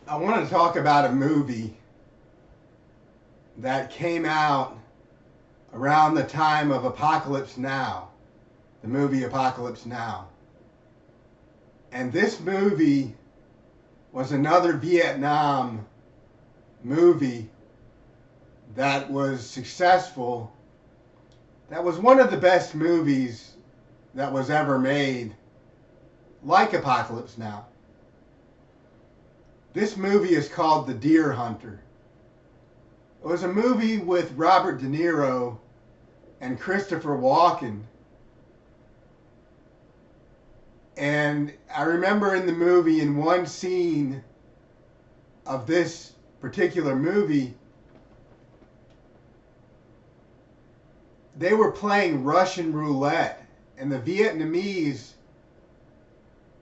I want to talk about a movie that came out around the time of Apocalypse Now, the movie Apocalypse Now. And this movie was another Vietnam movie that was successful, that was one of the best movies that was ever made, like Apocalypse Now. This movie is called The Deer Hunter. It was a movie with Robert De Niro and Christopher Walken. And I remember in the movie, in one scene of this particular movie, they were playing Russian roulette, and the Vietnamese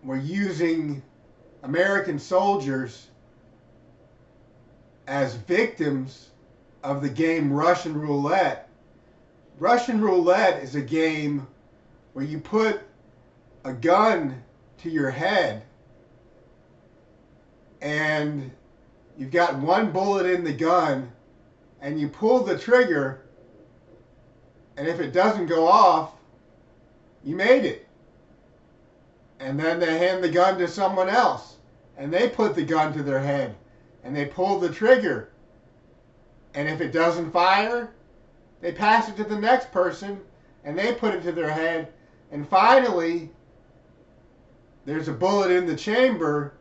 were using American soldiers as victims of the game Russian roulette. Russian roulette is a game where you put a gun to your head and you've got one bullet in the gun and you pull the trigger, and if it doesn't go off, you made it. And then they hand the gun to someone else and they put the gun to their head and they pull the trigger, and if it doesn't fire, they pass it to the next person and they put it to their head, and finally there's a bullet in the chamber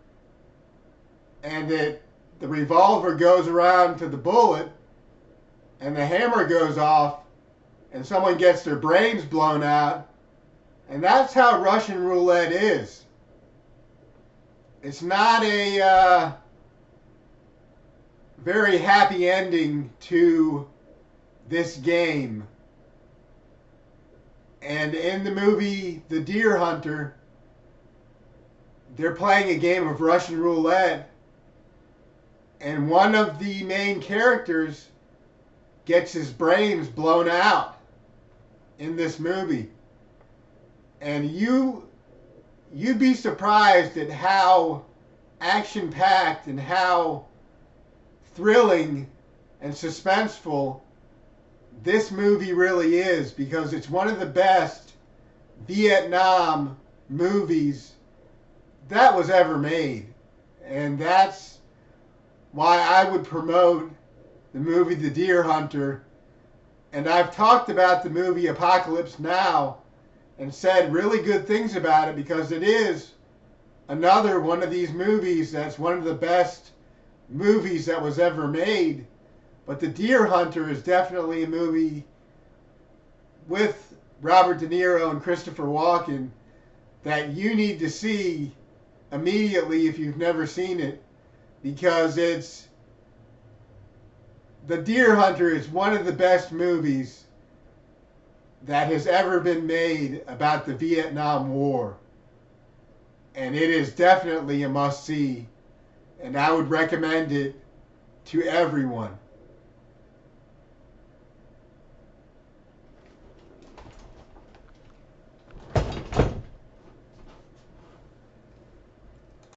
and the revolver goes around to the bullet and the hammer goes off and someone gets their brains blown out. And that's how Russian roulette is. It's not a very happy ending to this game. And in the movie The Deer Hunter, they're playing a game of Russian roulette, and one of the main characters gets his brains blown out in this movie. And you'd be surprised at how action-packed and how thrilling and suspenseful this movie really is, because it's one of the best Vietnam movies that was ever made. And that's why I would promote the movie The Deer Hunter. And I've talked about the movie Apocalypse Now and said really good things about it, because it is another one of these movies that's one of the best movies that was ever made. But The Deer Hunter is definitely a movie with Robert De Niro and Christopher Walken that you need to see immediately if you've never seen it, because The Deer Hunter is one of the best movies that has ever been made about the Vietnam War. And it is definitely a must-see, and I would recommend it to everyone.